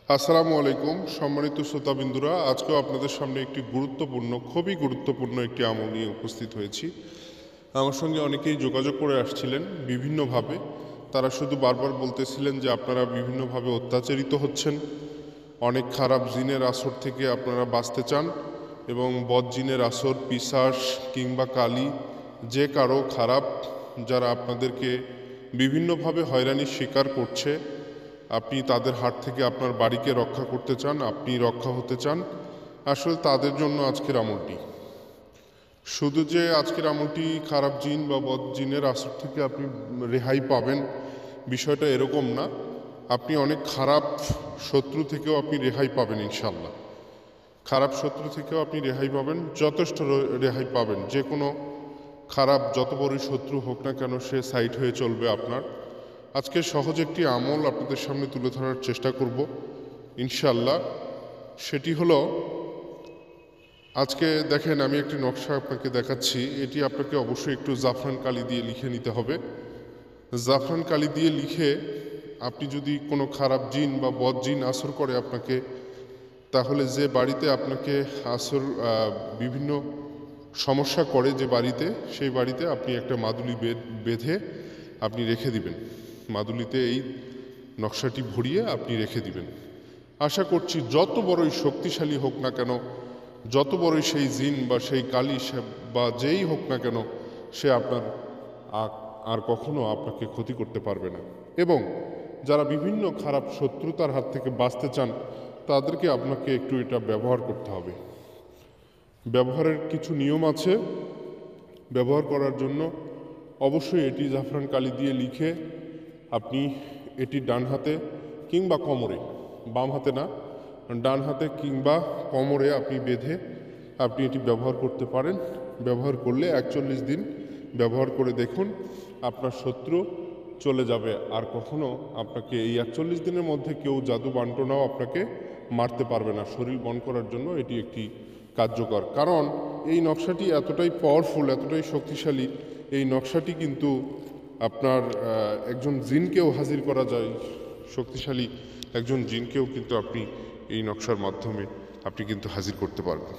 আসসালামু আলাইকুম সম্মানিত শ্রোতাবিন্দুরা, আজকেও আপনাদের সামনে একটি খুবই গুরুত্বপূর্ণ একটি আমল নিয়ে উপস্থিত হয়েছি। আমার সঙ্গে অনেকেই যোগাযোগ করে আসছিলেন বিভিন্নভাবে। তারা শুধু বারবার বলতেছিলেন যে আপনারা বিভিন্নভাবে অত্যাচারিত হচ্ছেন, অনেক খারাপ জিনের আসর থেকে আপনারা বাঁচতে চান এবং বদ জিনের আসর, পিশাচ কিংবা কালী যে কারো খারাপ যারা আপনাদেরকে বিভিন্নভাবে হয়রানির শিকার করছে, আপনি তাদের হাত থেকে আপনার বাড়িকে রক্ষা করতে চান, আপনি রক্ষা হতে চান। আসলে তাদের জন্য আজকের আমলটি। শুধু যে আজকের আমলটি খারাপ জিন বা বদ জিনের আসর থেকে আপনি রেহাই পাবেন, বিষয়টা এরকম না। আপনি অনেক খারাপ শত্রু থেকেও আপনি রেহাই পাবেন ইনশাল্লাহ। খারাপ শত্রু থেকেও আপনি রেহাই পাবেন, যথেষ্ট রেহাই পাবেন। যে কোনো খারাপ যত বড়ই শত্রু হোক না কেন, সে সাইড হয়ে চলবে আপনার। আজকে সহজ একটি আমল আপনাদের সামনে তুলে ধরার চেষ্টা করব ইনশাল্লাহ। সেটি হলো, আজকে দেখেন আমি একটি নকশা আপনাকে দেখাচ্ছি। এটি আপনাকে অবশ্যই একটু জাফরান কালি দিয়ে লিখে নিতে হবে। জাফরান কালি দিয়ে লিখে আপনি যদি কোনো খারাপ জিন বা বদ জিন আসর করে আপনাকে, তাহলে যে বাড়িতে আপনাকে আসর বিভিন্ন সমস্যা করে যে বাড়িতে, সেই বাড়িতে আপনি একটা মাদুলি বেঁধে আপনি রেখে দিবেন। মাদুলিতে এই নকশাটি ভরিয়ে আপনি রেখে দিবেন। আশা করছি যত বড়ই শক্তিশালী হোক না কেন, যত বড়ই সেই জিন বা সেই কালী বা যেই হোক না কেন, সে আপনার আর কখনো আপনাকে ক্ষতি করতে পারবে না। এবং যারা বিভিন্ন খারাপ শত্রুতার হাত থেকে বাঁচতে চান, তাদেরকে আপনাকে একটু এটা ব্যবহার করতে হবে। ব্যবহারের কিছু নিয়ম আছে। ব্যবহার করার জন্য অবশ্যই এটি জাফরান কালি দিয়ে লিখে আপনি এটি ডান হাতে কিংবা কোমরে, বাম হাতে না, ডান হাতে কিংবা কোমরে আপনি বেঁধে আপনি এটি ব্যবহার করতে পারেন। ব্যবহার করলে 41 দিন ব্যবহার করে দেখুন, আপনার শত্রু চলে যাবে। আর কখনো আপনাকে এই 41 দিনের মধ্যে কেউ জাদু বান্টনাও আপনাকে মারতে পারবে না। শরীর বন করার জন্য এটি একটি কার্যকর, কারণ এই নকশাটি এতটাই পাওয়ারফুল, এতটাই শক্তিশালী। এই নকশাটি কিন্তু আপনার একজন জিনকেও হাজির করা যায়। শক্তিশালী একজন জিনকেও কিন্তু আপনি এই নকশার মাধ্যমে আপনি কিন্তু হাজির করতে পারবেন।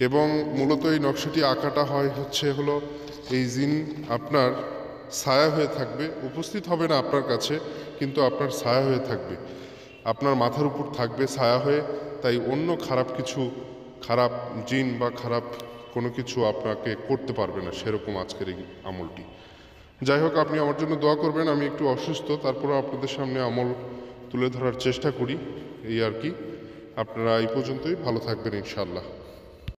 এবং মূলত এই নকশাটি আঁকাটা হলো এই জিন আপনার ছায়া হয়ে থাকবে, উপস্থিত হবে না আপনার কাছে, কিন্তু আপনার ছায়া হয়ে থাকবে, আপনার মাথার উপর থাকবে ছায়া হয়ে। তাই অন্য খারাপ জিন বা খারাপ কোনো কিছু আপনাকে করতে পারবে না, সেরকম আজকের এই আমলটি। যাই হোক, আপনি আমার জন্য দোয়া করবেন। আমি একটু অসুস্থ, তারপরে আপনাদের সামনে আমল তুলে ধরার চেষ্টা করি, এই আর কি। আপনারা এই পর্যন্তই, ভালো থাকবেন ইনশাআল্লাহ।